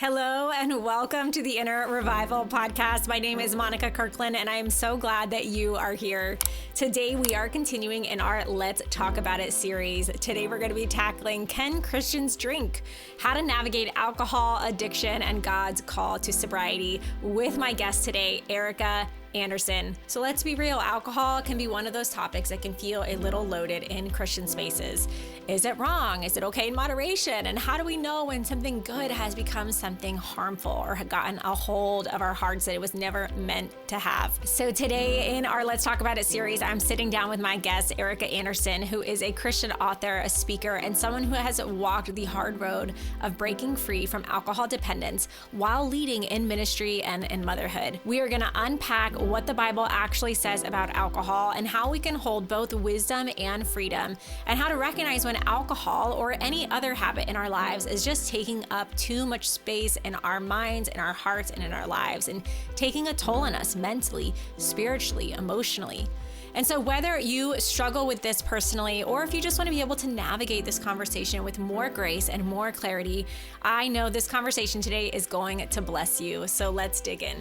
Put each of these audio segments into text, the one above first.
Hello and welcome to the Inner Revival podcast. My name is Monika Kirkland and I am so glad that you are here. Today we are continuing in our Let's Talk About It series. Today we're going to be tackling Can Christians Drink? How to navigate alcohol addiction and God's call to sobriety with my guest today, Ericka Andersen. So let's be real, alcohol can be one of those topics that can feel a little loaded in Christian spaces. Is it wrong? Is it okay in moderation? And how do we know when something good has become something harmful or gotten a hold of our hearts that it was never meant to have? So today in our Let's Talk About It series, I'm sitting down with my guest, Ericka Andersen, who is a Christian author, a speaker, and someone who has walked the hard road of breaking free from alcohol dependence while leading in ministry and in motherhood. We are going to unpack what the Bible actually says about alcohol and how we can hold both wisdom and freedom, and how to recognize when alcohol or any other habit in our lives is just taking up too much space in our minds, in our hearts, and in our lives, and taking a toll on us mentally, spiritually, emotionally. And so whether you struggle with this personally, or if you just want to be able to navigate this conversation with more grace and more clarity, I know this conversation today is going to bless you. So let's dig in.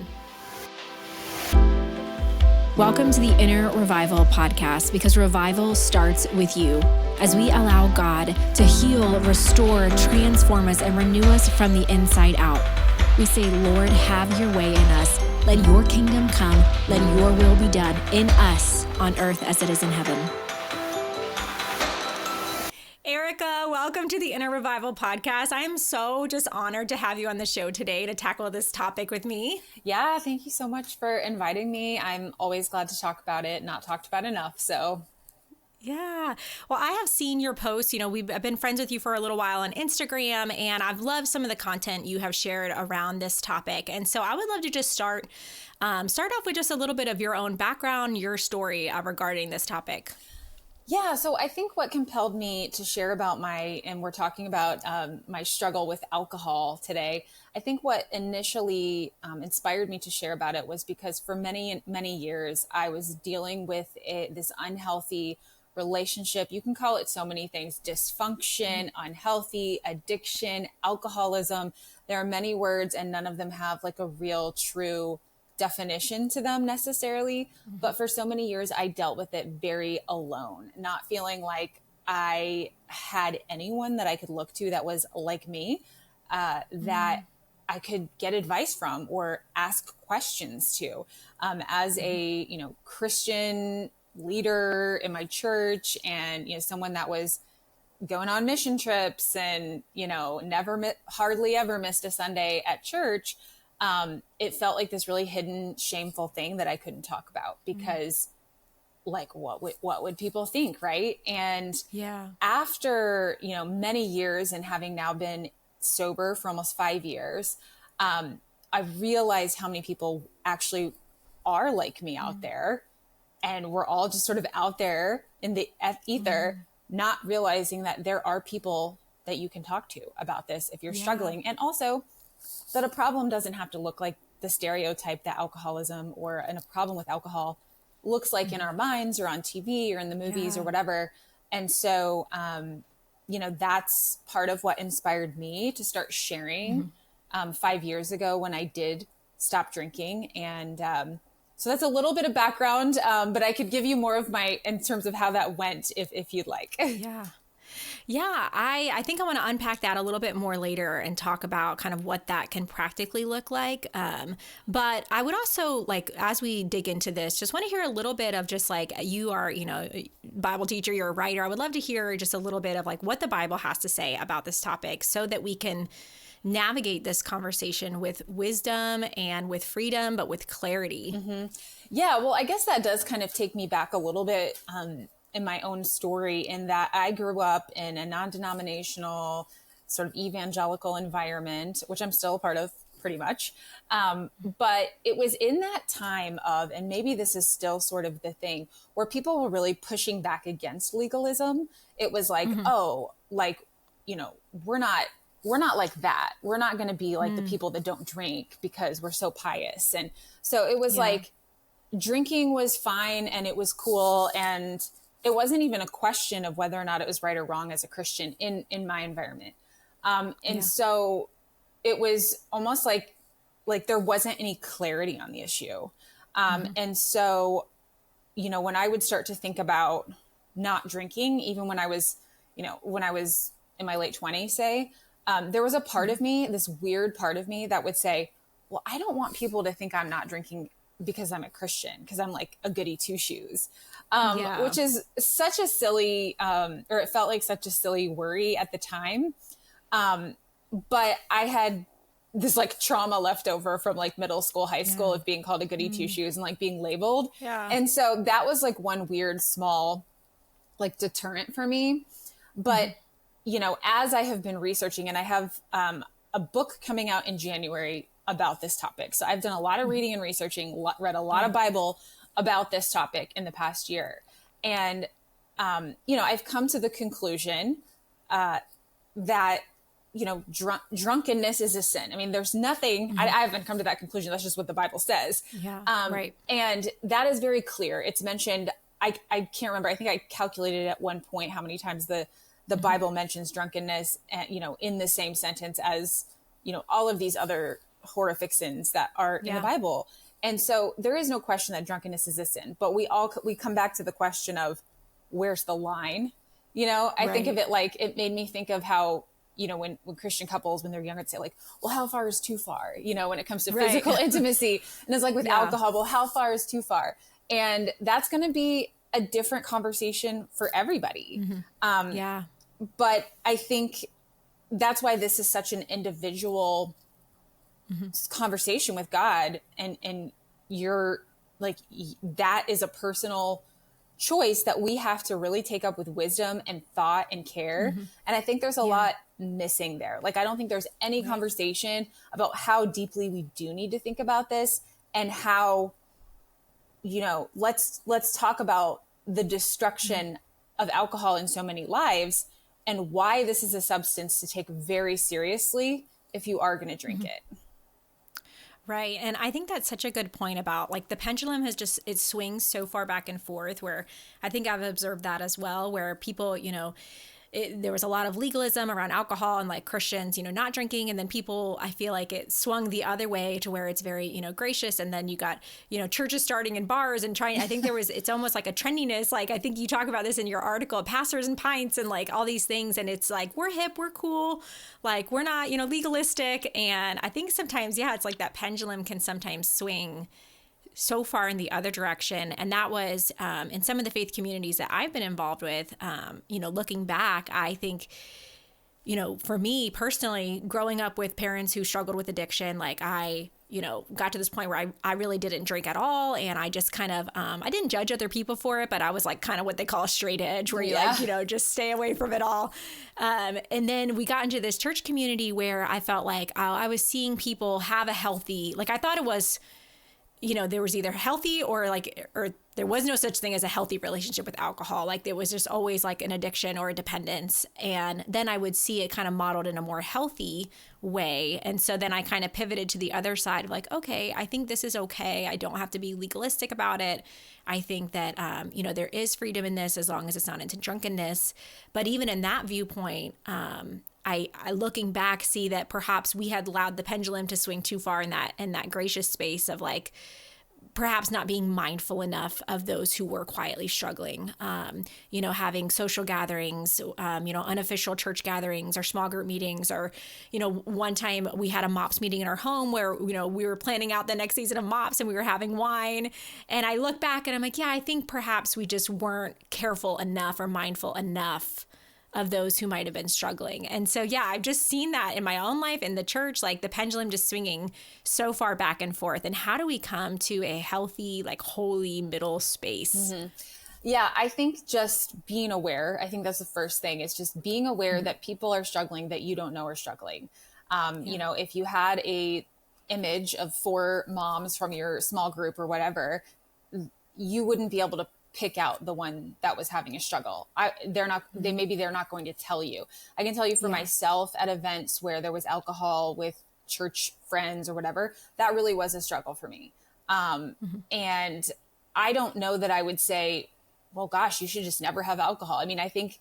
Welcome to the Inner Revival podcast, because revival starts with you. As we allow God to heal, restore, transform us, and renew us from the inside out. We say, Lord, have your way in us. Let your kingdom come. Let your will be done in us on earth as it is in heaven. Ericka, welcome to the Inner Revival podcast. I am so just honored to have you on the show today to tackle this topic with me. Yeah, thank you so much for inviting me. I'm always glad to talk about it, not talked about enough. So yeah. Well, I have seen your posts. I've been friends with you for a little while on Instagram, and I've loved some of the content you have shared around this topic. And so I would love to just start off with just a little bit of your own background, your story regarding this topic. yeah, so I think what compelled me to share about we're talking about my struggle with alcohol today. I think what initially inspired me to share about it was because for many, many years, I was dealing with this unhealthy relationship. You can call it so many things: dysfunction, unhealthy, addiction, alcoholism. There are many words and none of them have like a real, true definition to them necessarily. But for so many years, I dealt with it very alone, not feeling like I had anyone that I could look to that was like me, that I could get advice from or ask questions to. As a, Christian leader in my church, and, someone that was going on mission trips and, hardly ever missed a Sunday at church. It felt like this really hidden, shameful thing that I couldn't talk about because like, what would people think? Right. And after, many years and having now been sober for almost 5 years, I realized how many people actually are like me out there. And we're all just sort of out there in the ether, not realizing that there are people that you can talk to about this if you're struggling. And also that a problem doesn't have to look like the stereotype that alcoholism or a problem with alcohol looks like in our minds or on TV or in the movies or whatever. And so, that's part of what inspired me to start sharing 5 years ago when I did stop drinking. And so that's a little bit of background, but I could give you more of in terms of how that went if you'd like. Yeah, I think I want to unpack that a little bit more later and talk about kind of what that can practically look like. But I would also, like, as we dig into this, just want to hear a little bit of just like, you are, a Bible teacher, you're a writer. I would love to hear just a little bit of like what the Bible has to say about this topic so that we can navigate this conversation with wisdom and with freedom, but with clarity. Yeah, well, I guess that does kind of take me back a little bit in my own story, in that I grew up in a non-denominational sort of evangelical environment, which I'm still a part of pretty much. But it was in that time of, and maybe this is still sort of the thing, where people were really pushing back against legalism. It was like, we're not like that. We're not going to be like the people that don't drink because we're so pious. And so it was like drinking was fine and it was cool. And it wasn't even a question of whether or not it was right or wrong as a Christian in my environment. So it was almost like there wasn't any clarity on the issue. And so, when I would start to think about not drinking, even when I was in my late 20s, say, there was a part of me, this weird part of me that would say, well, I don't want people to think I'm not drinking because I'm a Christian, because I'm like a goody two shoes, which is such a silly, or it felt like such a silly worry at the time. But I had this like trauma left over from like middle school, high school of being called a goody two shoes and like being labeled. Yeah. And so that was like one weird, small, like deterrent for me. But, as I have been researching, and I have a book coming out in January about this topic. So I've done a lot of reading and researching, read a lot of Bible about this topic in the past year. And, I've come to the conclusion that, drunkenness is a sin. I mean, there's nothing, I haven't come to that conclusion. That's just what the Bible says. Yeah. Right. And that is very clear. It's mentioned, I can't remember. I think I calculated at one point how many times the Bible mentions drunkenness, in the same sentence as, all of these other horrific sins that are in the Bible. And so there is no question that drunkenness is a sin, but we come back to the question of where's the line? I think of it like, it made me think of how, when Christian couples, when they're younger, say like, well, how far is too far? When it comes to physical intimacy. And it's like with alcohol, well, how far is too far? And that's going to be a different conversation for everybody. But I think that's why this is such an individual conversation with God. And you're like, that is a personal choice that we have to really take up with wisdom and thought and care. And I think there's a lot missing there. Like, I don't think there's any conversation about how deeply we do need to think about this, and how, let's talk about the destruction of alcohol in so many lives, and why this is a substance to take very seriously if you are going to drink it. Right. And I think that's such a good point about like the pendulum it swings so far back and forth, where I think I've observed that as well, where people, there was a lot of legalism around alcohol and like Christians, not drinking. And then people, I feel like it swung the other way to where it's very, gracious. And then you got, churches starting in bars and trying, I think it's almost like a trendiness. Like, I think you talk about this in your article, pastors and pints and like all these things. And it's like, we're hip, we're cool. Like, we're not, legalistic. And I think sometimes, it's like that pendulum can sometimes swing so far in the other direction. And that was in some of the faith communities that I've been involved with, looking back, I think, for me personally, growing up with parents who struggled with addiction, like I, got to this point where I really didn't drink at all. And I just kind of, I didn't judge other people for it, but I was like kind of what they call a straight edge, where you like, just stay away from it all. And then we got into this church community where I felt like I was seeing people have a healthy, like I thought it was, there was either healthy or there was no such thing as a healthy relationship with alcohol. Like there was just always like an addiction or a dependence. And then I would see it kind of modeled in a more healthy way. And so then I kind of pivoted to the other side of like, okay, I think this is okay. I don't have to be legalistic about it. I think that, there is freedom in this as long as it's not into drunkenness. But even in that viewpoint, I looking back see that perhaps we had allowed the pendulum to swing too far in that gracious space of like perhaps not being mindful enough of those who were quietly struggling, having social gatherings, unofficial church gatherings or small group meetings, or, one time we had a MOPS meeting in our home where, we were planning out the next season of MOPS and we were having wine. And I look back and I'm like, I think perhaps we just weren't careful enough or mindful enough of those who might have been struggling. And so, I've just seen that in my own life, in the church, like the pendulum just swinging so far back and forth. And how do we come to a healthy, like holy middle space? Yeah, I think just being aware, I think that's the first thing, is just being aware that people are struggling that you don't know are struggling. If you had a image of 4 moms from your small group or whatever, you wouldn't be able to pick out the one that was having a struggle. They're not going to tell you. I can tell you for myself, at events where there was alcohol with church friends or whatever, that really was a struggle for me. And I don't know that I would say, well, gosh, you should just never have alcohol. I mean, I think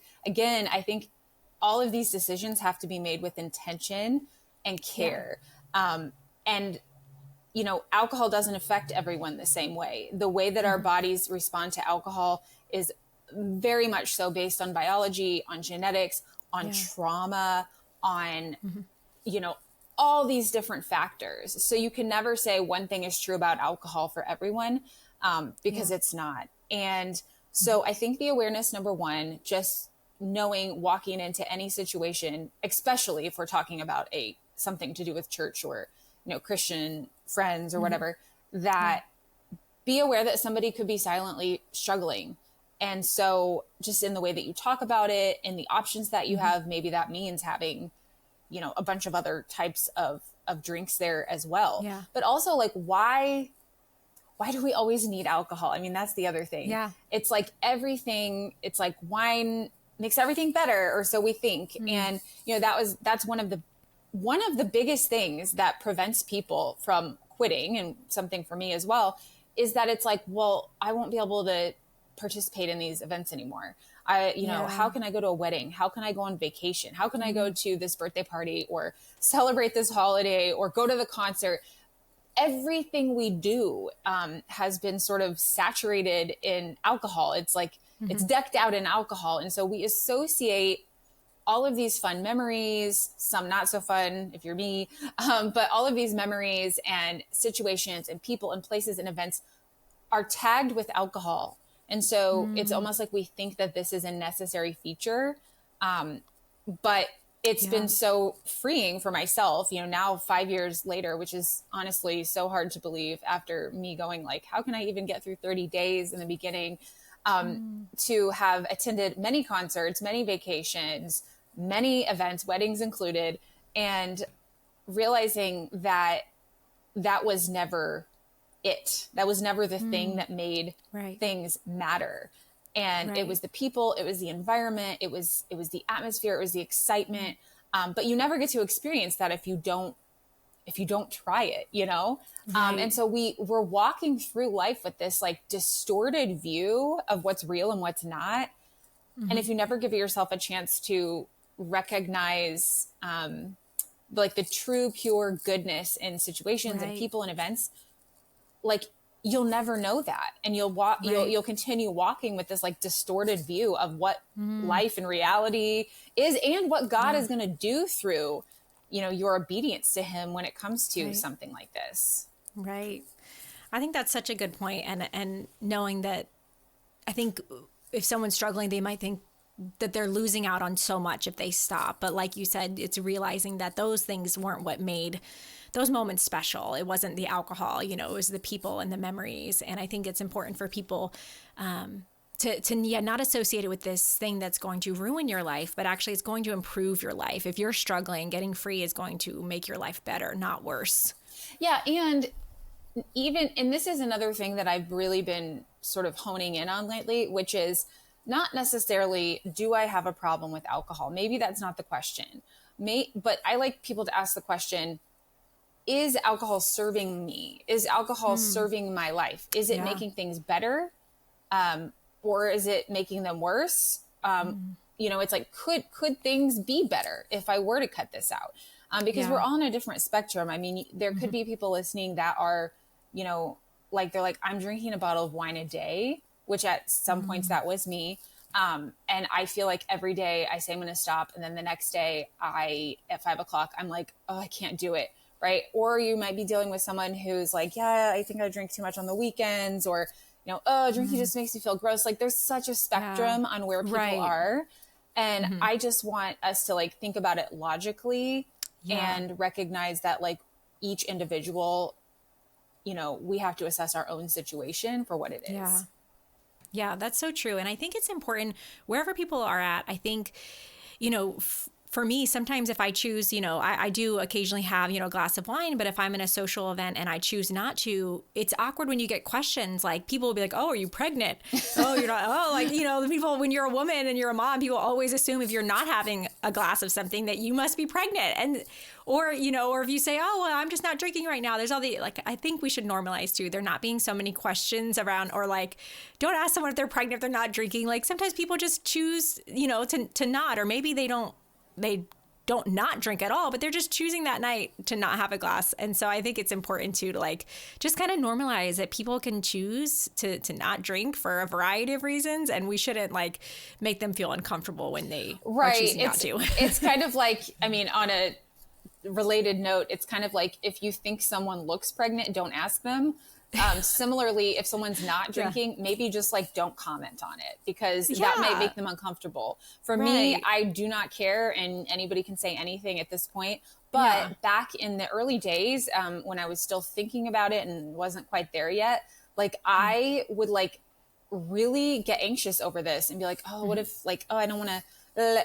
all of these decisions have to be made with intention and care. And alcohol doesn't affect everyone the same way. The way that our bodies respond to alcohol is very much so based on biology, on genetics, on trauma, on, all these different factors. So you can never say one thing is true about alcohol for everyone, because it's not. And so I think the awareness, number one, just knowing, walking into any situation, especially if we're talking about something to do with church or, Christian friends or whatever, that be aware that somebody could be silently struggling. And so just in the way that you talk about it and the options that you have, maybe that means having, a bunch of other types of drinks there as well. Yeah. But also, like, why do we always need alcohol? I mean, that's the other thing. Yeah. It's like everything, it's like wine makes everything better, or so we think. And, that's one of the biggest things that prevents people from quitting, and something for me as well, is that it's like, well, I won't be able to participate in these events anymore. How can I go to a wedding? How can I go on vacation? How can I go to this birthday party or celebrate this holiday or go to the concert? Everything we do has been sort of saturated in alcohol. It's like, it's decked out in alcohol. And so we associate all of these fun memories, some not so fun if you're me, but all of these memories and situations and people and places and events are tagged with alcohol. And so it's almost like we think that this is a necessary feature. But it's been so freeing for myself, now 5 years later, which is honestly so hard to believe after me going like, how can I even get through 30 days in the beginning, to have attended many concerts, many vacations, many events, weddings included, and realizing that that was never it. That was never the thing that made things matter. And it was the people, it was the environment, it was the atmosphere, it was the excitement. But you never get to experience that if you don't try it, And so we're walking through life with this like distorted view of what's real and what's not. And if you never give yourself a chance to recognize like the true, pure goodness in situations and people and events, like you'll never know that. And you'll continue walking with this like distorted view of what life and reality is and what God is going to do through, your obedience to him when it comes to something like this. Right. I think that's such a good point. And knowing that, I think if someone's struggling, they might think that they're losing out on so much if they stop. But like you said, it's realizing that those things weren't what made those moments special. It wasn't the alcohol, it was the people and the memories. And I think it's important for people to not associate it with this thing that's going to ruin your life, but actually it's going to improve your life. If you're struggling, getting free is going to make your life better, not worse. Yeah. And this is another thing that I've really been sort of honing in on lately, which is not necessarily, do I have a problem with alcohol? Maybe that's not the question. But I like people to ask the question, is alcohol serving me? Is alcohol serving my life? Is it making things better? Or is it making them worse? It's like, could things be better if I were to cut this out? Because we're all on a different spectrum. I mean, there could be people listening that are, like, they're like, I'm drinking a bottle of wine a day, which at some points that was me. And I feel like every day I say I'm going to stop. And then the next day at 5 o'clock, I'm like, oh, I can't do it. Right. Or you might be dealing with someone who's like, yeah, I think I drink too much on the weekends, or, drinking just makes me feel gross. Like there's such a spectrum on where people are. And I just want us to like think about it logically and recognize that like each individual, we have to assess our own situation for what it is. Yeah, that's so true. And I think it's important wherever people are at. I think, for me, sometimes if I choose, I do occasionally have, a glass of wine, but if I'm in a social event and I choose not to, it's awkward when you get questions like people will be like, oh, are you pregnant? Oh, you're not. Oh, like, the people, when you're a woman and you're a mom, people always assume if you're not having a glass of something that you must be pregnant. And, or if you say, oh, well, I'm just not drinking right now. There's all the, like, I think we should normalize too. There not being so many questions around, or like, don't ask someone if they're pregnant, if they're not drinking. Like sometimes people just choose, to not, or maybe they don't not drink at all, but they're just choosing that night to not have a glass. And so I think it's important too, to like just kind of normalize that people can choose to not drink for a variety of reasons, and we shouldn't like make them feel uncomfortable when they are choosing not to. It's kind of like, I mean, on a related note, it's kind of like if you think someone looks pregnant, don't ask them. Similarly, if someone's not drinking, maybe just like don't comment on it, because that might make them uncomfortable. For me, I do not care, and anybody can say anything at this point. But back in the early days, when I was still thinking about it and wasn't quite there yet, like I would like really get anxious over this and be like, oh, what if like, oh, I don't want to.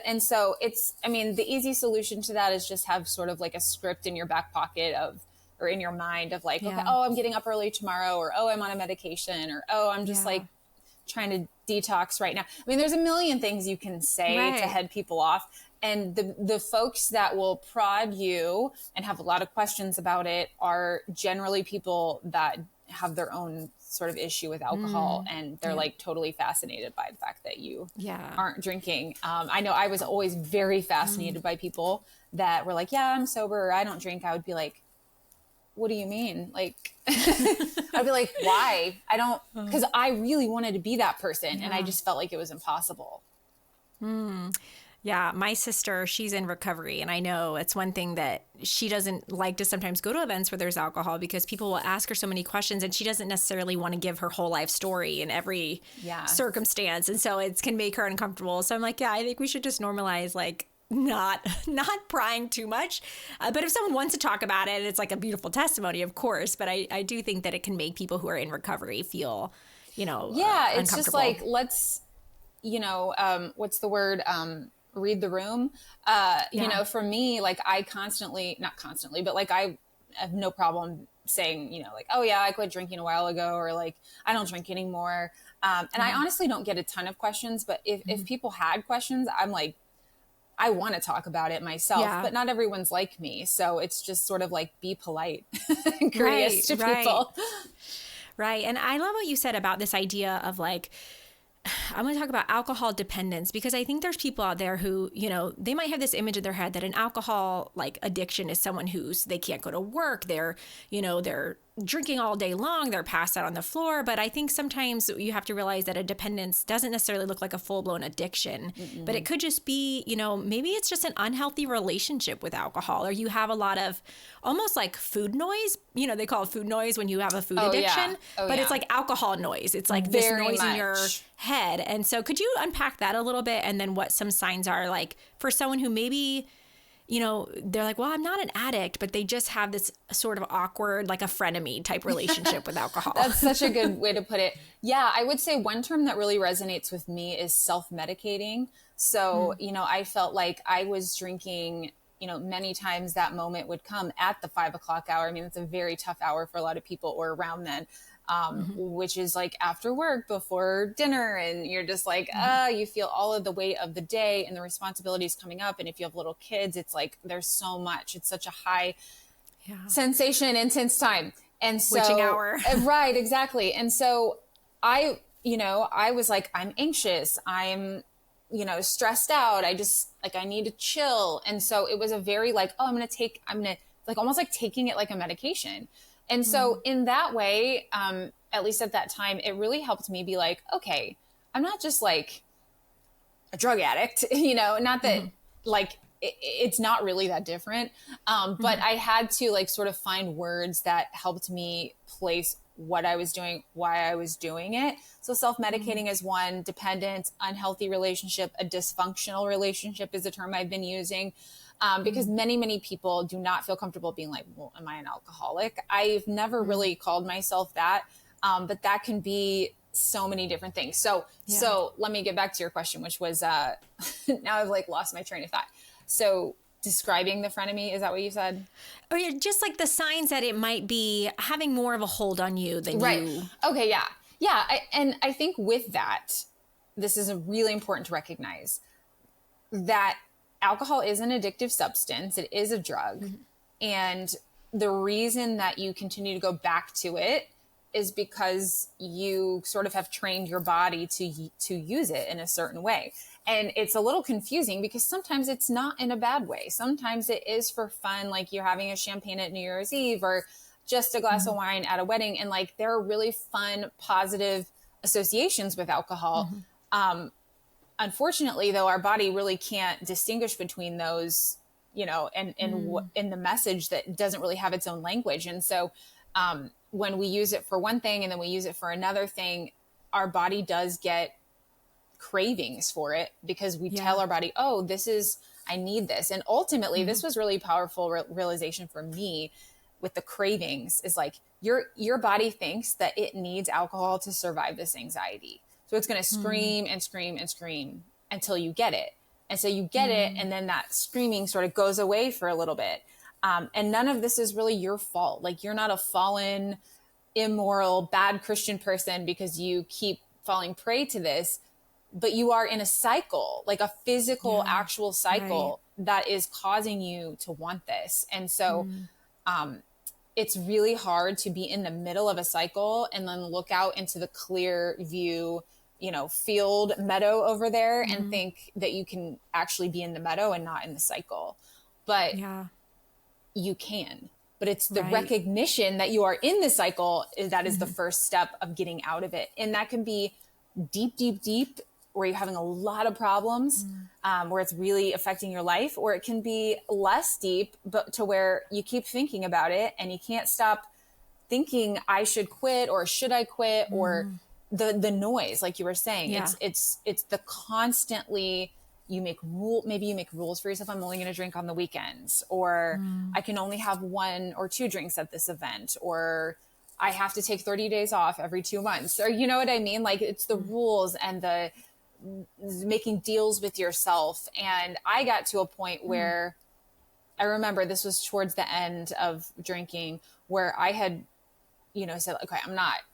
And so it's, I mean, the easy solution to that is just have sort of like a script in your back pocket of, or in your mind of like, okay, oh, I'm getting up early tomorrow, or, oh, I'm on a medication, or, oh, I'm just like trying to detox right now. I mean, there's a million things you can say to head people off. And the folks that will prod you and have a lot of questions about it are generally people that have their own sort of issue with alcohol, and they're like totally fascinated by the fact that you aren't drinking. I know I was always very fascinated by people that were like, yeah, I'm sober, or I don't drink. I would be like, what do you mean? Like, I'd be like, why? I don't, because I really wanted to be that person, and I just felt like it was impossible. Yeah, my sister, she's in recovery, and I know it's one thing that she doesn't like to sometimes go to events where there's alcohol, because people will ask her so many questions, and she doesn't necessarily want to give her whole life story in every circumstance. And so it can make her uncomfortable. So I'm like, yeah, I think we should just normalize like not prying too much. But if someone wants to talk about it, it's like a beautiful testimony, of course. But I do think that it can make people who are in recovery feel, it's just like, let's, what's the word? Read the room. For me, like not constantly, but like I have no problem saying, like, oh yeah, I quit drinking a while ago, or like, I don't drink anymore. And I honestly don't get a ton of questions, but if people had questions, I'm like, I want to talk about it myself, but not everyone's like me. So it's just sort of like, be polite and curious to people. Right. And I love what you said about this idea of like, I'm going to talk about alcohol dependence, because I think there's people out there who, they might have this image in their head that an alcohol like addiction is someone they can't go to work. They're drinking all day long. They're passed out on the floor. But I think sometimes you have to realize that a dependence doesn't necessarily look like a full-blown addiction, but it could just be, maybe it's just an unhealthy relationship with alcohol, or you have a lot of almost like food noise. They call it food noise when you have a food addiction, but it's like alcohol noise. It's like this noise in your head. And so could you unpack that a little bit, and then what some signs are like for someone who maybe they're like, well, I'm not an addict, but they just have this sort of awkward, like a frenemy type relationship with alcohol. That's such a good way to put it. Yeah, I would say one term that really resonates with me is self-medicating. So, I felt like I was drinking, many times that moment would come at the 5 o'clock hour. I mean, it's a very tough hour for a lot of people, or around then. Which is like after work, before dinner, and you're just like, you feel all of the weight of the day and the responsibilities coming up. And if you have little kids, it's like, there's so much, it's such a high sensation, intense time. And so, witching hour. Right, exactly. And so I was like, I'm anxious, I'm, stressed out. I just like, I need to chill. And so it was a very like, oh, I'm going to like almost like taking it like a medication. And so in that way, at least at that time, it really helped me be like, okay, I'm not just like a drug addict, not that like, it's not really that different. But I had to like sort of find words that helped me place what I was doing, why I was doing it. So self-medicating is one, dependent, unhealthy relationship, a dysfunctional relationship is a term I've been using. Because many, many people do not feel comfortable being like, well, am I an alcoholic? I've never really called myself that. But that can be so many different things. So let me get back to your question, which was, now I've like lost my train of thought. So describing the frenemy, is that what you said? Or just like the signs that it might be having more of a hold on you than you. Okay. Yeah. Yeah. And I think with that, this is really important to recognize that alcohol is an addictive substance. It is a drug. And the reason that you continue to go back to it is because you sort of have trained your body to use it in a certain way. And it's a little confusing because sometimes it's not in a bad way. Sometimes it is for fun, like you're having a champagne at New Year's Eve or just a glass of wine at a wedding. And like there are really fun, positive associations with alcohol. Unfortunately, though, our body really can't distinguish between those, and in the message that doesn't really have its own language. And so when we use it for one thing and then we use it for another thing, our body does get cravings for it because we tell our body, oh, I need this. And ultimately, this was really powerful realization for me with the cravings is like your body thinks that it needs alcohol to survive this anxiety. So it's going to scream and scream and scream until you get it. And so you get it. And then that screaming sort of goes away for a little bit. And none of this is really your fault. Like you're not a fallen, immoral, bad Christian person because you keep falling prey to this, but you are in a cycle, like a physical, actual cycle that is causing you to want this. And so, it's really hard to be in the middle of a cycle and then look out into the clear view, field meadow over there and think that you can actually be in the meadow and not in the cycle. But you can. But it's the recognition that you are in the cycle that is the first step of getting out of it. And that can be deep, deep, deep, where you're having a lot of problems, where it's really affecting your life, or it can be less deep, but to where you keep thinking about it and you can't stop thinking I should quit or should I quit or the noise, like you were saying. It's the constantly maybe you make rules for yourself. I'm only going to drink on the weekends, or I can only have 1 or 2 drinks at this event, or I have to take 30 days off every 2 months, or you know what I mean? Like it's the rules and the making deals with yourself. And I got to a point where I remember this was towards the end of drinking where I had, said, okay,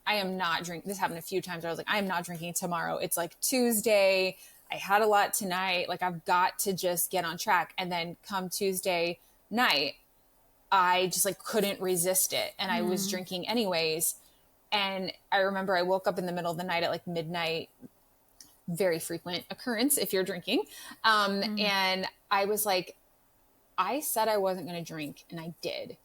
I am not drinking. This happened a few times where I was like, I am not drinking tomorrow. It's like Tuesday. I had a lot tonight. Like I've got to just get on track. And then come Tuesday night, I just like couldn't resist it. And I was drinking anyways. And I remember I woke up in the middle of the night at like midnight, very frequent occurrence if you're drinking. And I was like, I said I wasn't going to drink and I did.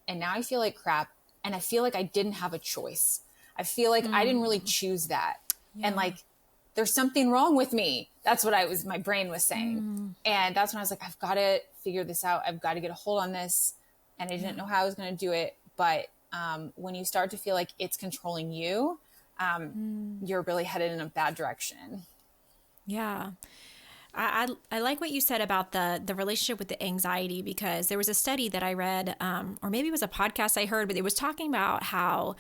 And now I feel like crap. And I feel like I didn't have a choice. I feel like I didn't really choose that. And like, there's something wrong with me. That's what my brain was saying. And that's when I was like, I've got to figure this out. I've got to get a hold on this. And I didn't know how I was going to do it. But when you start to feel like it's controlling you, you're really headed in a bad direction. Yeah. I like what you said about the relationship with the anxiety, because there was a study that I read, or maybe it was a podcast I heard, but it was talking about how,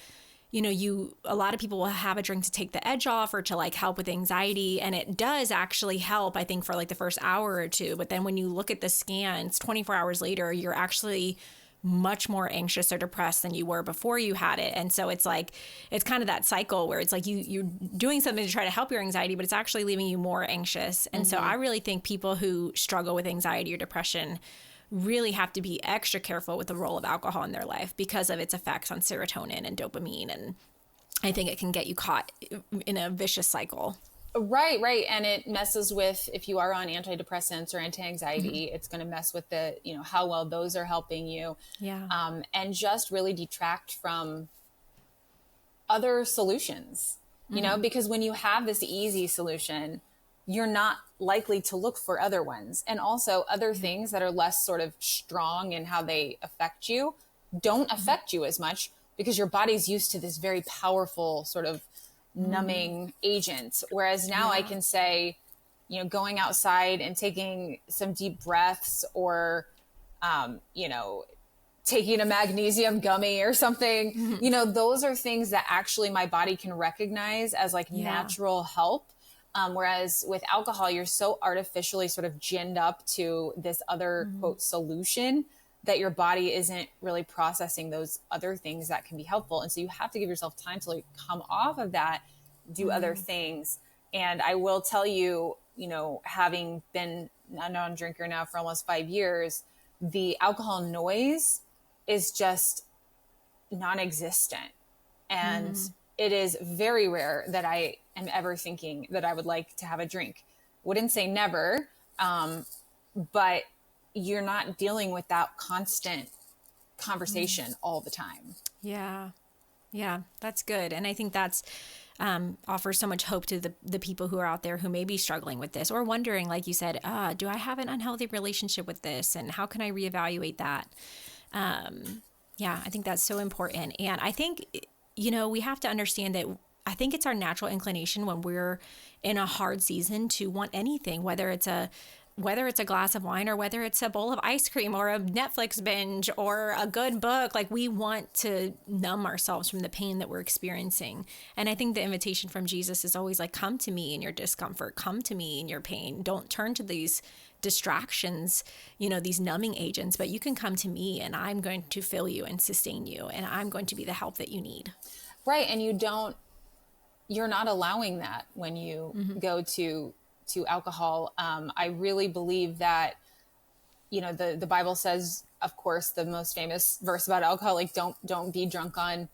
a lot of people will have a drink to take the edge off or to like help with anxiety. And it does actually help, I think, for like the first hour or two. But then when you look at the scans 24 hours later, you're actually much more anxious or depressed than you were before you had it. And so it's like, it's kind of that cycle where it's like you're doing something to try to help your anxiety, but it's actually leaving you more anxious. And so I really think people who struggle with anxiety or depression really have to be extra careful with the role of alcohol in their life because of its effects on serotonin and dopamine. And I think it can get you caught in a vicious cycle. Right. And it messes with, if you are on antidepressants or anti-anxiety, it's going to mess with how well those are helping you. Yeah. And just really detract from other solutions, because when you have this easy solution, you're not likely to look for other ones. And also other things that are less sort of strong in how they affect you don't affect you as much because your body's used to this very powerful sort of numbing agent. Whereas now I can say, going outside and taking some deep breaths or, taking a magnesium gummy or something, those are things that actually my body can recognize as like natural help. Whereas with alcohol, you're so artificially sort of ginned up to this other quote solution that your body isn't really processing those other things that can be helpful. And so you have to give yourself time to like come off of that, do other things. And I will tell you, having been a non-drinker now for almost 5 years, the alcohol noise is just non-existent. And it is very rare that I am ever thinking that I would like to have a drink. Wouldn't say never, but you're not dealing with that constant conversation all the time. Yeah. Yeah, that's good. And I think that's offers so much hope to the people who are out there who may be struggling with this or wondering, like you said, do I have an unhealthy relationship with this? And how can I reevaluate that? Yeah, I think that's so important. And I think, we have to understand that I think it's our natural inclination when we're in a hard season to want anything, whether it's a glass of wine or whether it's a bowl of ice cream or a Netflix binge or a good book. Like, we want to numb ourselves from the pain that we're experiencing. And I think the invitation from Jesus is always like, come to me in your discomfort, come to me in your pain. Don't turn to these distractions, these numbing agents, but you can come to me and I'm going to fill you and sustain you. And I'm going to be the help that you need. Right. And you're not allowing that when you go to alcohol. I really believe that, the Bible says, of course, the most famous verse about alcohol, like don't be drunk on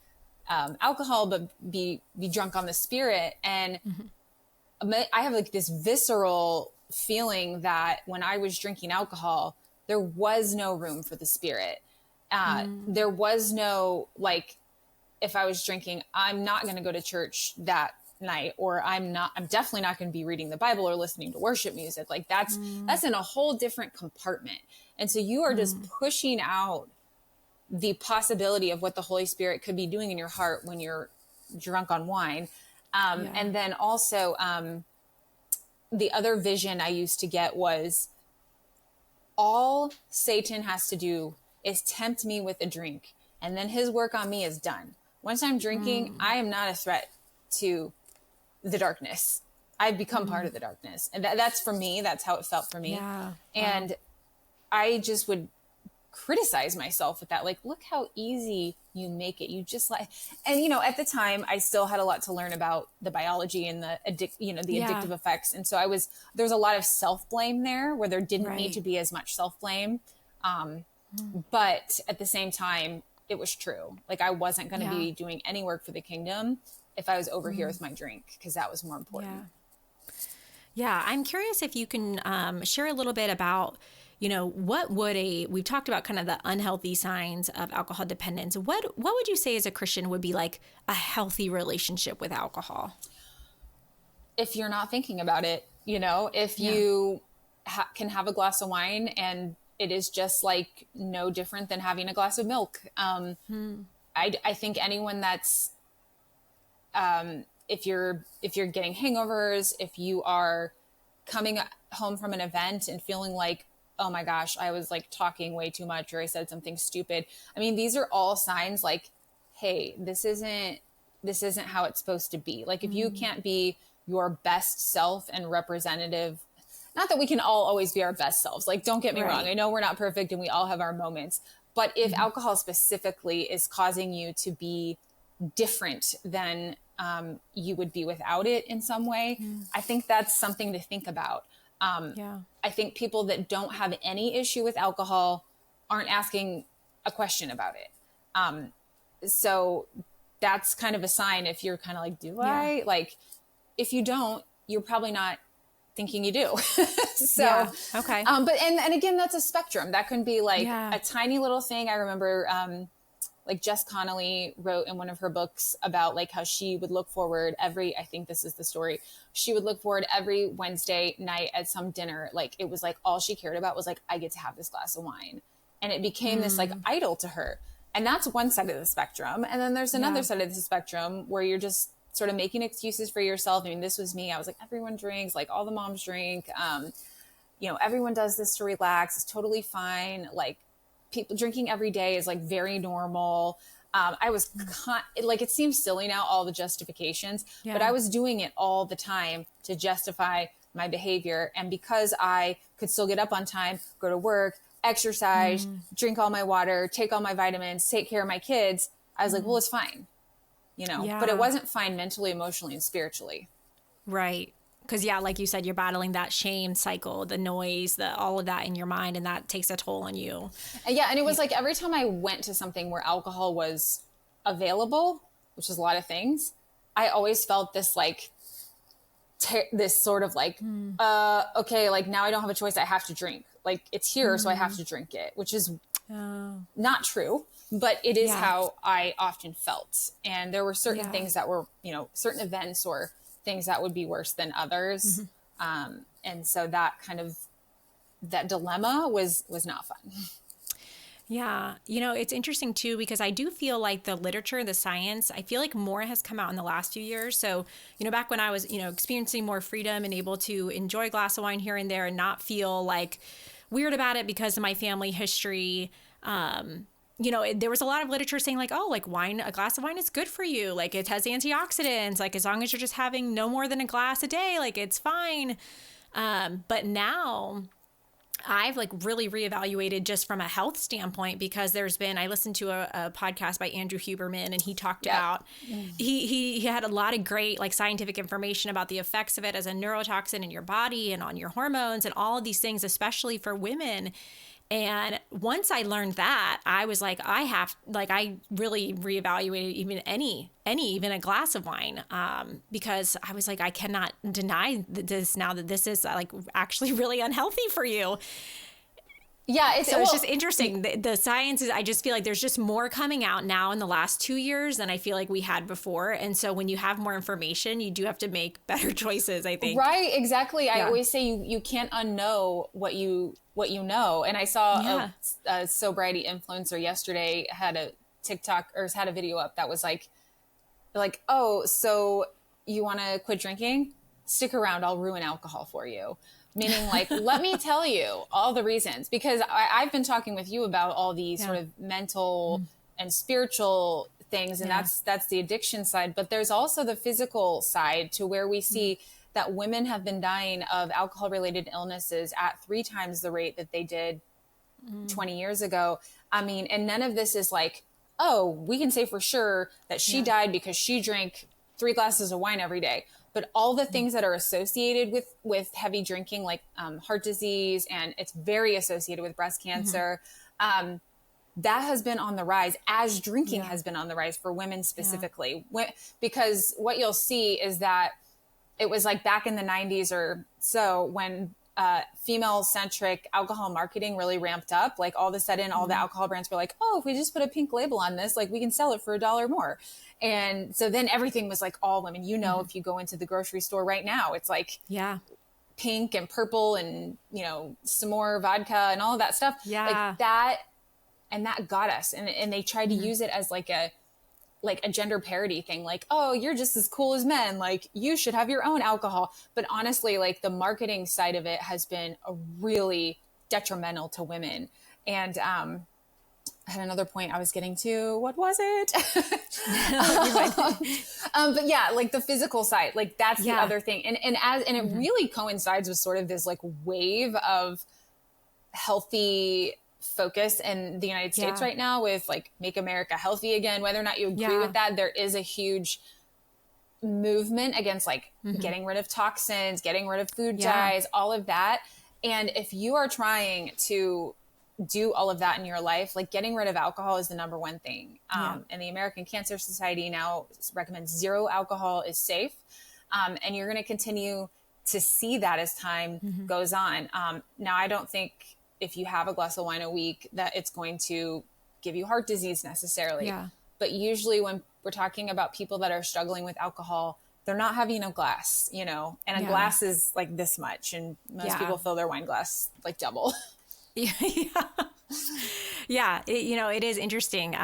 alcohol, but be drunk on the Spirit. And I have like this visceral feeling that when I was drinking alcohol, there was no room for the Spirit. There was no, like, if I was drinking, I'm not going to go to church that night, or I'm definitely not going to be reading the Bible or listening to worship music. Like that's in a whole different compartment. And so you are just pushing out the possibility of what the Holy Spirit could be doing in your heart when you're drunk on wine. And then also, the other vision I used to get was, all Satan has to do is tempt me with a drink, and then his work on me is done. Once I'm drinking, I am not a threat to the darkness. I've become part of the darkness. And that's for me. That's how it felt for me. Yeah. And I just would criticize myself with that. Like, look how easy you make it. You just like, and at the time I still had a lot to learn about the biology and the addictive effects. And so there was a lot of self-blame there where there didn't need to be as much self-blame. But at the same time, it was true. Like, I wasn't going to be doing any work for the kingdom if I was over here with my drink, because that was more important. Yeah. I'm curious if you can share a little bit about, we've talked about kind of the unhealthy signs of alcohol dependence. What would you say as a Christian would be like a healthy relationship with alcohol? If you're not thinking about it, if you can have a glass of wine and it is just like no different than having a glass of milk. I think anyone that's, if you're getting hangovers, if you are coming home from an event and feeling like, oh my gosh, I was like talking way too much, or I said something stupid. I mean, these are all signs like, hey, this isn't how it's supposed to be. Like, if you can't be your best self and representative, not that we can all always be our best selves. Like, don't get me wrong. I know we're not perfect and we all have our moments, but if alcohol specifically is causing you to be different than you would be without it in some way, I think that's something to think about. I think people that don't have any issue with alcohol aren't asking a question about it. So that's kind of a sign if you're kind of like, do I? Like, if you don't, you're probably not thinking you do. So, okay. But, and again, that's a spectrum. That can be like a tiny little thing. I remember, like Jess Connolly wrote in one of her books about like how she would look forward I think this is the story. She would look forward every Wednesday night at some dinner. Like, it was like, all she cared about was like, I get to have this glass of wine. And it became this like idol to her. And that's one side of the spectrum. And then there's another side of the spectrum where you're just sort of making excuses for yourself. I mean, this was me. I was like, everyone drinks, like all the moms drink. Everyone does this to relax. It's totally fine. Like, people drinking every day is like very normal. I was it seems silly now, all the justifications, but I was doing it all the time to justify my behavior. And because I could still get up on time, go to work, exercise, drink all my water, take all my vitamins, take care of my kids, I was like, well, it's fine, but it wasn't fine mentally, emotionally, and spiritually. Right. Because, like you said, you're battling that shame cycle, the noise, all of that in your mind, and that takes a toll on you. And it was like every time I went to something where alcohol was available, which is a lot of things, I always felt this like, this sort of like, okay, like now I don't have a choice. I have to drink. Like it's here, so I have to drink it, which is not true, but it is how I often felt. And there were certain things that were, you know, certain events or things that would be worse than others. And so that kind of, that dilemma was not fun. Yeah. You know, it's interesting too, because I do feel like the literature, the science, I feel like more has come out in the last few years. So, you know, back when I was, you know, experiencing more freedom and able to enjoy a glass of wine here and there and not feel like weird about it because of my family history, you know, there was a lot of literature saying like, oh, like wine, a glass of wine is good for you. Like it has antioxidants. Like as long as you're just having no more than a glass a day, like it's fine. But now I've like really reevaluated just from a health standpoint, because there's been, I listened to a podcast by Andrew Huberman, and he talked about, he had a lot of great like scientific information about the effects of it as a neurotoxin in your body and on your hormones and all of these things, especially for women. And once I learned that, I was like, I really reevaluated even a glass of wine, because I was like, I cannot deny this now that this is like actually really unhealthy for you. Yeah. It's just interesting. The science is, I just feel like there's just more coming out now in the last 2 years than I feel like we had before. And so when you have more information, you do have to make better choices, I think. Right. Exactly. I always say you can't unknow what you know. And I saw a sobriety influencer yesterday had a TikTok or had a video up that was like, oh, so you want to quit drinking? Stick around. I'll ruin alcohol for you. Meaning like, let me tell you all the reasons, because I've been talking with you about all these sort of mental and spiritual things. And that's the addiction side, but there's also the physical side to where we see that women have been dying of alcohol related illnesses at 3 times the rate that they did 20 years ago. I mean, and none of this is like, oh, we can say for sure that she died because she drank 3 glasses of wine every day. But all the things that are associated with heavy drinking, like heart disease, and it's very associated with breast cancer, that has been on the rise, as drinking has been on the rise for women specifically. Because what you'll see is that it was like back in the 90s or so when female-centric alcohol marketing really ramped up. Like all of a sudden, all the alcohol brands were like, oh, if we just put a pink label on this, like we can sell it for $1 more. And so then everything was like all women. You know, if you go into the grocery store right now, it's like pink and purple and, you know, some more vodka and all of that stuff. Like that. And that got us. And they tried to use it as like a gender parity thing. Like, oh, you're just as cool as men. Like you should have your own alcohol. But honestly, like the marketing side of it has been a really detrimental to women. And, I had another point I was getting to. What was it? But yeah, like the physical side, like that's the other thing. And it really coincides with sort of this like wave of healthy focus in the United States right now with like Make America Healthy Again. Whether or not you agree with that, there is a huge movement against like getting rid of toxins, getting rid of food dyes, all of that. And if you are trying to do all of that in your life, like getting rid of alcohol is the number one thing. And the American Cancer Society now recommends 0 alcohol is safe. And you're going to continue to see that as time goes on. Now, I don't think if you have a glass of wine a week that it's going to give you heart disease necessarily. But usually when we're talking about people that are struggling with alcohol, they're not having a glass, you know, and a glass is like this much. And most people fill their wine glass like double. You know, it is interesting.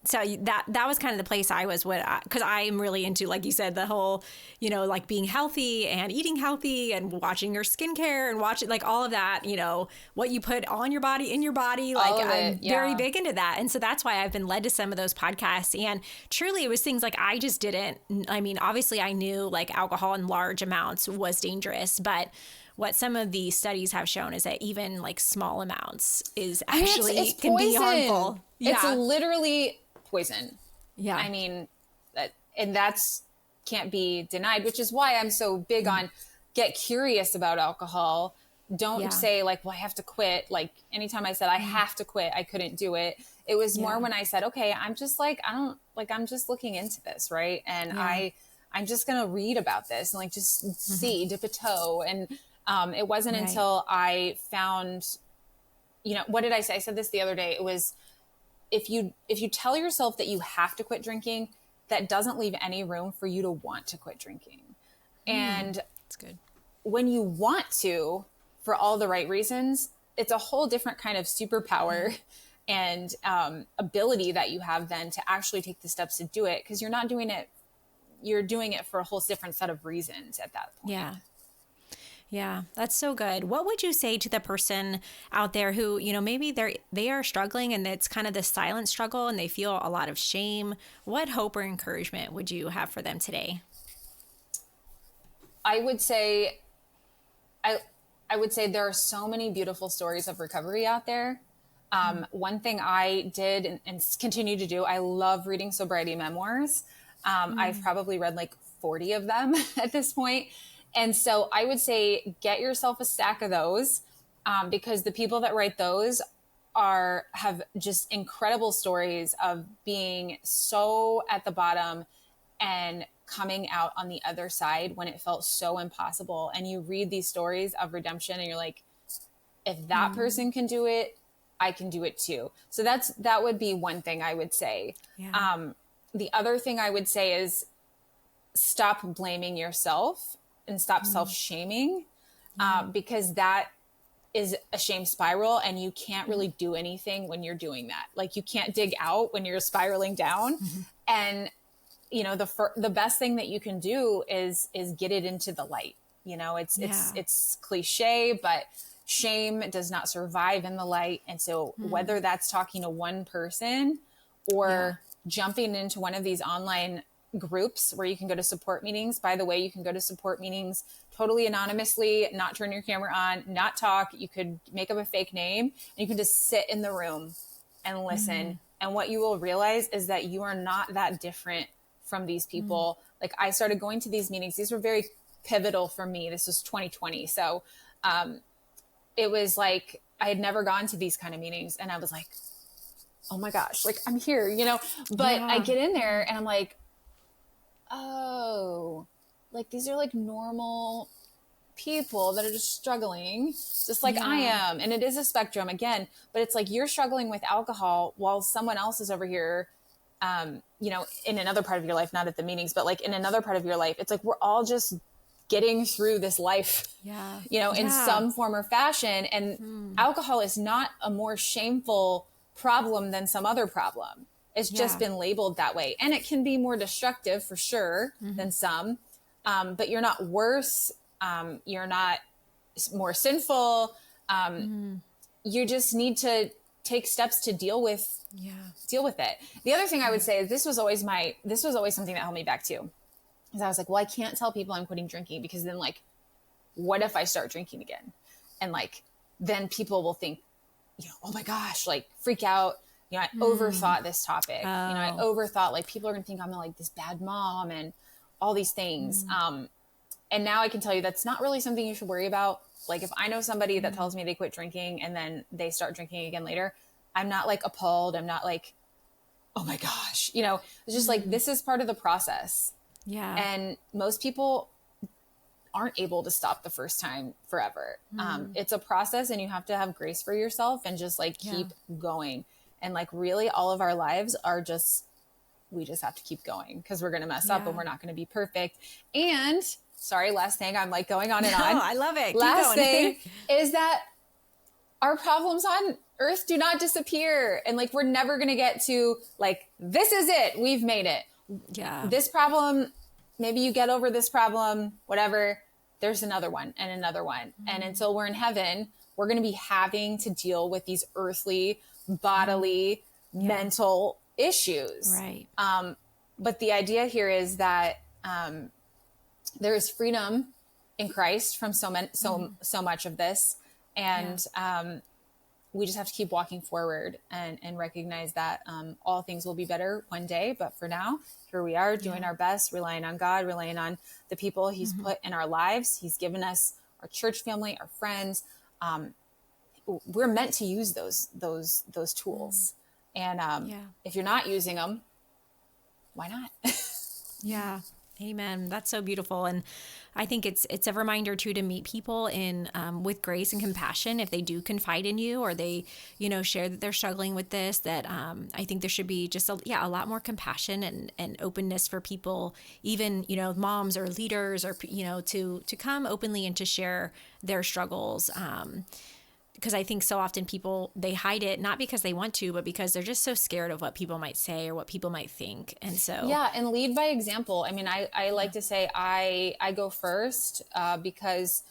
So that was kind of the place I was because I am really into, like you said, the whole, you know, like being healthy and eating healthy and watching your skincare and watching like all of that, you know, what you put on your body, in your body. Like I'm very big into that. And so that's why I've been led to some of those podcasts. And truly it was things like I just didn't, I mean, obviously I knew like alcohol in large amounts was dangerous, but what some of the studies have shown is that even like small amounts is actually it's can be harmful. It's literally poison. Yeah. I mean, and that's can't be denied, which is why I'm so big on get curious about alcohol. Don't say like, well, I have to quit. Like anytime I said I have to quit, I couldn't do it. It was more when I said, okay, I'm just like, I'm just looking into this. Right. And I'm just going to read about this and like, just see, dip a toe. And it wasn't until I found, what did I say? I said this the other day. It was, if you tell yourself that you have to quit drinking, that doesn't leave any room for you to want to quit drinking. And that's good. When you want to, for all the right reasons, it's a whole different kind of superpower and ability that you have then to actually take the steps to do it. Because you're not doing it, you're doing it for a whole different set of reasons at that point. Yeah. Yeah, that's so good. What would you say to the person out there who, maybe they are struggling and it's kind of the silent struggle and they feel a lot of shame? What hope or encouragement would you have for them today? I would say there are so many beautiful stories of recovery out there. One thing I did and continue to do, I love reading sobriety memoirs. I've probably read like 40 of them at this point. And so I would say get yourself a stack of those because the people that write those have just incredible stories of being so at the bottom and coming out on the other side when it felt so impossible. And you read these stories of redemption and you're like, if that person can do it, I can do it too. So that would be one thing I would say. Yeah. The other thing I would say is stop blaming yourself and stop self-shaming because that is a shame spiral and you can't really do anything when you're doing that. Like you can't dig out when you're spiraling down. And the best thing that you can do is get it into the light. It's cliche, but shame does not survive in the light. And so whether that's talking to one person or jumping into one of these online groups where you can go to support meetings. By the way, you can go to support meetings totally anonymously, not turn your camera on, not talk. You could make up a fake name and you can just sit in the room and listen. And what you will realize is that you are not that different from these people. Like I started going to these meetings. These were very pivotal for me. This was 2020. So it was like, I had never gone to these kind of meetings and I was like, oh my gosh, like I'm here, but I get in there and I'm like, oh, like these are like normal people that are just struggling just like I am. And it is a spectrum again, but it's like you're struggling with alcohol while someone else is over here, in another part of your life, not at the meetings, but like in another part of your life, it's like, we're all just getting through this life, in some form or fashion. And alcohol is not a more shameful problem than some other problem. It's just been labeled that way. And it can be more destructive for sure than some, but you're not worse. You're not more sinful. You just need to take steps to deal with it. The other thing I would say is this was always something that held me back too. Is I was like, well, I can't tell people I'm quitting drinking because then like, what if I start drinking again? And like, then people will think, oh my gosh, like freak out. I overthought this topic. I overthought like people are going to think I'm like this bad mom and all these things. And now I can tell you that's not really something you should worry about. Like if I know somebody that tells me they quit drinking and then they start drinking again later, I'm not like appalled. I'm not like, oh my gosh, it's just like, this is part of the process. Yeah. And most people aren't able to stop the first time forever. It's a process and you have to have grace for yourself and just like keep going. And like really all of our lives are we just have to keep going because we're going to mess up and we're not going to be perfect. And sorry, last thing, I'm like going on and on. I love it. Last thing is that our problems on earth do not disappear. And like, we're never going to get to like, this is it. We've made it. Yeah. This problem, maybe you get over this problem, whatever. There's another one and another one. And until we're in heaven, we're going to be having to deal with these earthly, bodily, mental issues. Right. But the idea here is that there is freedom in Christ from so much of this. And we just have to keep walking forward and recognize that all things will be better one day. But for now, here we are doing our best, relying on God, relying on the people he's put in our lives. He's given us our church family, our friends. We're meant to use those tools. And if you're not using them, why not? Yeah. Amen. That's so beautiful. And I think it's a reminder too to meet people in with grace and compassion if they do confide in you or they, share that they're struggling with this, that I think there should be just a lot more compassion and openness for people, even, moms or leaders or, to come openly and to share their struggles. Because I think so often people, they hide it, not because they want to, but because they're just so scared of what people might say or what people might think. And so. Yeah. And lead by example. I mean, I like to say I go first because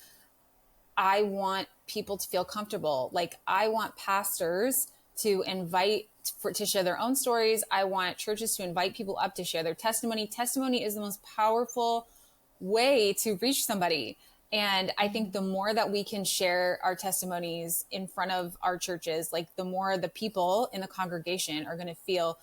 I want people to feel comfortable. Like I want pastors to to share their own stories. I want churches to invite people up to share their testimony. Testimony is the most powerful way to reach somebody. And I think the more that we can share our testimonies in front of our churches, like the more the people in the congregation are going to feel,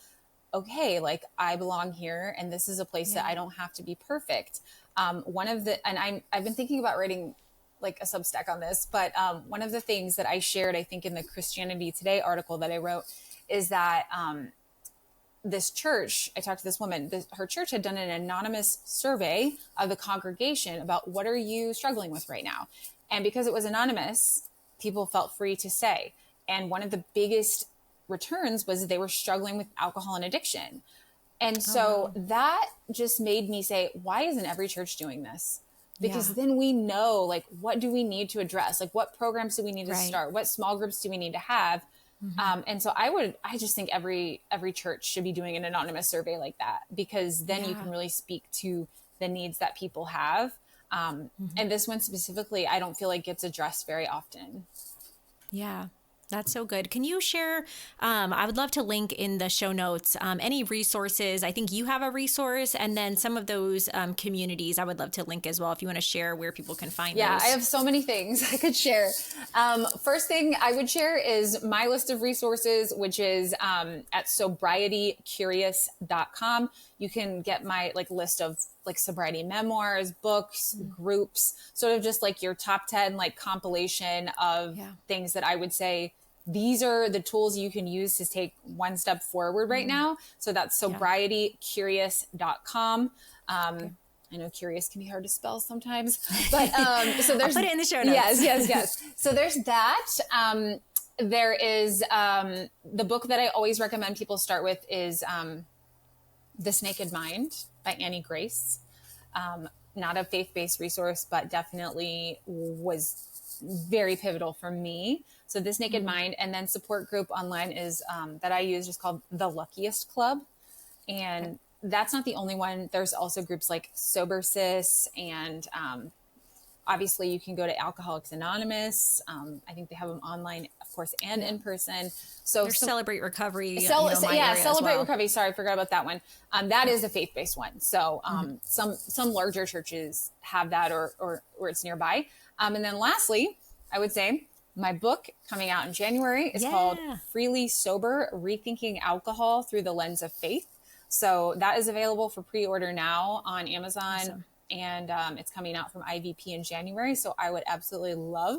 okay, like I belong here and this is a place that I don't have to be perfect. I've been thinking about writing like a Substack on this, but one of the things that I shared, I think in the Christianity Today article that I wrote is that this church, I talked to this woman, her church had done an anonymous survey of the congregation about what are you struggling with right now? And because it was anonymous, people felt free to say. And one of the biggest returns was they were struggling with alcohol and addiction. And so that just made me say, why isn't every church doing this? Because then we know, like, what do we need to address? Like, what programs do we need to start? What small groups do we need to have? And so I just think every church should be doing an anonymous survey like that, because then you can really speak to the needs that people have. And this one specifically, I don't feel like gets addressed very often. Yeah. That's so good. Can you share, I would love to link in the show notes, any resources. I think you have a resource, and then some of those communities I would love to link as well, if you want to share where people can find those. I have so many things I could share. First thing I would share is my list of resources, which is at sobrietycurious.com. You can get my list of sobriety memoirs, books, groups, sort of just like your top 10 compilation of things that I would say, these are the tools you can use to take one step forward right now. So that's sobrietycurious.com. I know curious can be hard to spell sometimes, but so there's, I'll put it in the show notes. Yes. So there's that. There is the book that I always recommend people start with is This Naked Mind by Annie Grace. Not a faith-based resource, but definitely was very pivotal for me. So This Naked Mind, and then support group online is that I use, just called The Luckiest Club. And that's not the only one. There's also groups like Sober Sis, and obviously you can go to Alcoholics Anonymous. I think they have them online, of course, and in person. So there's Celebrate Recovery. Celebrate Recovery. Sorry, I forgot about that one. That is a faith-based one. So some larger churches have that, or it's nearby. And then lastly, I would say my book coming out in January is called Freely Sober: Rethinking Alcohol Through the Lens of Faith. So that is available for pre-order now on Amazon. Awesome. And it's coming out from IVP in January. So I would absolutely love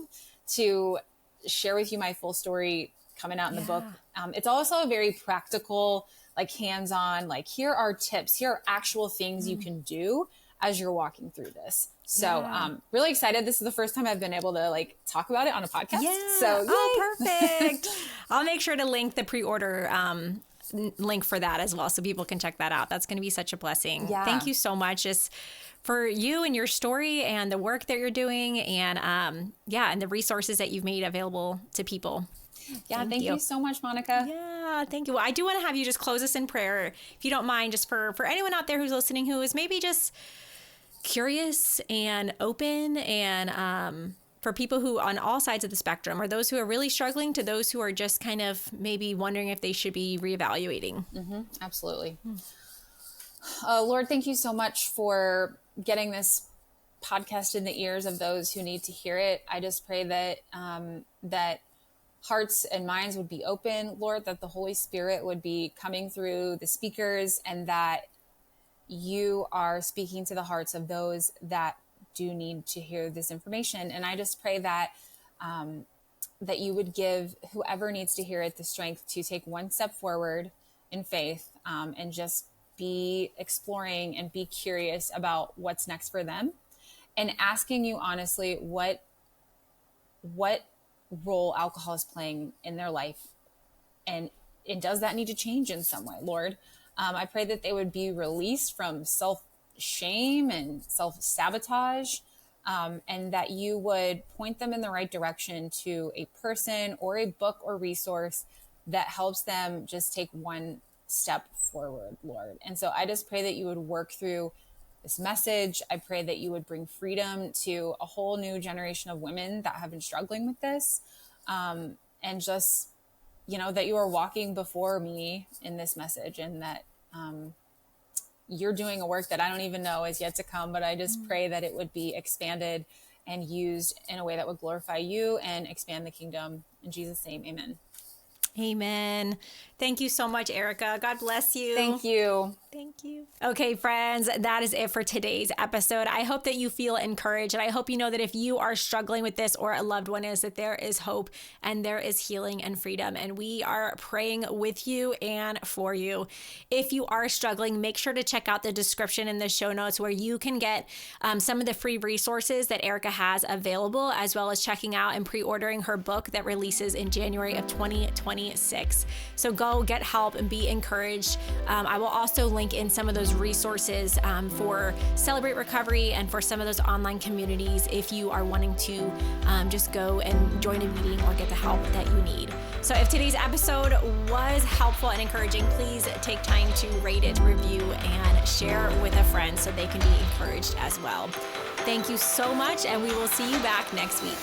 to share with you my full story coming out in the book. It's also a very practical, hands-on, here are tips, here are actual things you can do as you're walking through this. So really excited. This is the first time I've been able to talk about it on a podcast. Yeah. So perfect. I'll make sure to link the pre-order link for that as well, so people can check that out. That's going to be such a blessing. Yeah. Thank you so much just for you and your story and the work that you're doing, and and the resources that you've made available to people. Yeah, thank you so much, Monika. Yeah, thank you. Well, I do want to have you just close us in prayer, if you don't mind, just for anyone out there who's listening who is maybe just curious and open, and for people who on all sides of the spectrum, or those who are really struggling to those who are just kind of maybe wondering if they should be reevaluating. Absolutely. Lord, thank you so much for getting this podcast in the ears of those who need to hear it. I just pray that that hearts and minds would be open, Lord, that the Holy Spirit would be coming through the speakers, and that you are speaking to the hearts of those that do need to hear this information. And I just pray that that you would give whoever needs to hear it the strength to take one step forward in faith, and just be exploring and be curious about what's next for them, and asking you honestly what role alcohol is playing in their life, and does that need to change in some way, Lord? I pray that they would be released from self-shame and self-sabotage, and that you would point them in the right direction to a person or a book or resource that helps them just take one step forward, Lord. And so I just pray that you would work through this message. I pray that you would bring freedom to a whole new generation of women that have been struggling with this, and just, that you are walking before me in this message, and that you're doing a work that I don't even know is yet to come, but I just pray that it would be expanded and used in a way that would glorify you and expand the kingdom. In Jesus' name, amen. Amen. Thank you so much, Ericka. God bless you. Thank you. Thank you. Okay, friends, that is it for today's episode. I hope that you feel encouraged, and I hope you know that if you are struggling with this or a loved one is, that there is hope and there is healing and freedom, and we are praying with you and for you. If you are struggling, make sure to check out the description in the show notes where you can get some of the free resources that Ericka has available, as well as checking out and pre-ordering her book that releases in January of 2026. So go get help and be encouraged. I will also link in some of those resources for Celebrate Recovery and for some of those online communities if you are wanting to just go and join a meeting or get the help that you need. So if today's episode was helpful and encouraging, please take time to rate it, review, and share with a friend so they can be encouraged as well. Thank you so much, and we will see you back next week.